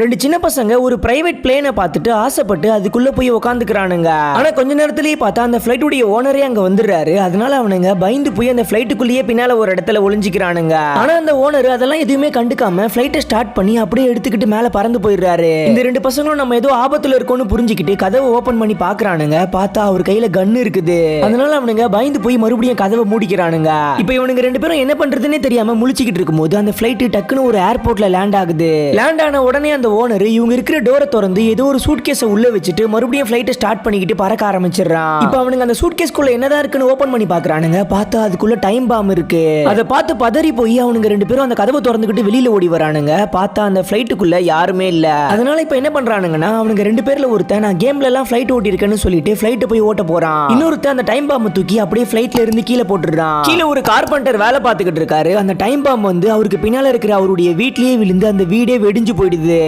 ரெண்டு சின்ன பசங்க ஒரு பிரைவேட் பிளேனை பார்த்துட்டு ஆசைப்பட்டு அதுக்குள்ள போய் உட்காந்துக்கிறானுங்க. ஆனா கொஞ்ச நேரத்திலேயே பார்த்தா அந்த பிளைட்டுடைய ஓனரே அங்க வந்துடுறாரு. அதனால அவனுங்க பயந்து போய் அந்த பிளைட்டுக்குள்ளேயே பின்னால ஒரு இடத்துல ஒளிஞ்சிக்கிறானுங்க. ஆனா அந்த ஓனர் அதெல்லாம் எதுவுமே கண்டுக்காம பிளைட்டை ஸ்டார்ட் பண்ணி அப்படியே எடுத்துக்கிட்டு மேல பறந்து போயிடுறாரு. இந்த ரெண்டு பசங்களும் நம்ம ஏதோ ஆபத்துல இருக்கோம்னு புரிஞ்சுக்கிட்டு கதவை ஓபன் பண்ணி பாக்குறானுங்க. பார்த்தா அவர் கையில கன்னு இருக்குது. அதனால அவனுங்க பயந்து போய் மறுபடியும் கதவை மூடிக்கிறானுங்க. இப்ப இவனுங்க ரெண்டு பேரும் என்ன பண்றதுன்னே தெரியாம முழிச்சுக்கிட்டு இருக்கும்போது அந்த பிளைட் டக்குன்னு ஒரு ஏர்போர்ட்ல லேண்ட் ஆகுது. லேண்ட் ஆன உடனே அந்த ஓனர் இவங்க இருக்கிற டோரை திறந்து ஏதோ ஒரு சூட்கேஸை உள்ள வச்சுட்டு மறுபடியும் ஃளைட்டை ஸ்டார்ட் பண்ணிக்கிட்டு பறக்க ஆரம்பிச்சிடறான். இப்போ அவனுங்க அந்த சூட்கேஸ்க்குள்ள என்னதான் இருக்குன்னு ஓபன் பண்ணி பாக்குறானுங்க. பார்த்தா அதுக்குள்ள டைம் பாம் இருக்கு. அதை பார்த்து பதறி போய் அவனுங்க ரெண்டு பேரும் அந்த கதவை திறந்துக்கிட்டு வெளியில ஓடி வரானுங்க. பார்த்தா அந்த ஃளைட்டுக்குள்ள யாருமே இல்ல. அதனால இப்போ என்ன பண்றானுங்கன்னா அவனுங்க ரெண்டு பேர்ல ஒருத்தன் நான் கேம்ல எல்லாம் ஃளைட் ஓட்டி இருக்கேன்னு சொல்லிட்டு ஃளைட்டை போய் ஓட்ட போறான். இன்னொருத்தன் அந்த டைம் பாம்பை தூக்கி அப்படியே ஃளைட்ல இருந்து கீழே போட்டுறான். கீழே ஒரு கார்பெண்டர் வேலை பார்த்துக்கிட்டு இருக்காரு. அந்த டைம் பாம் வந்து அவருக்கு பின்னால இருக்கிற அவருடைய வீட்லயே விழுந்து அந்த வீடே வெடிஞ்சு போயிடுது.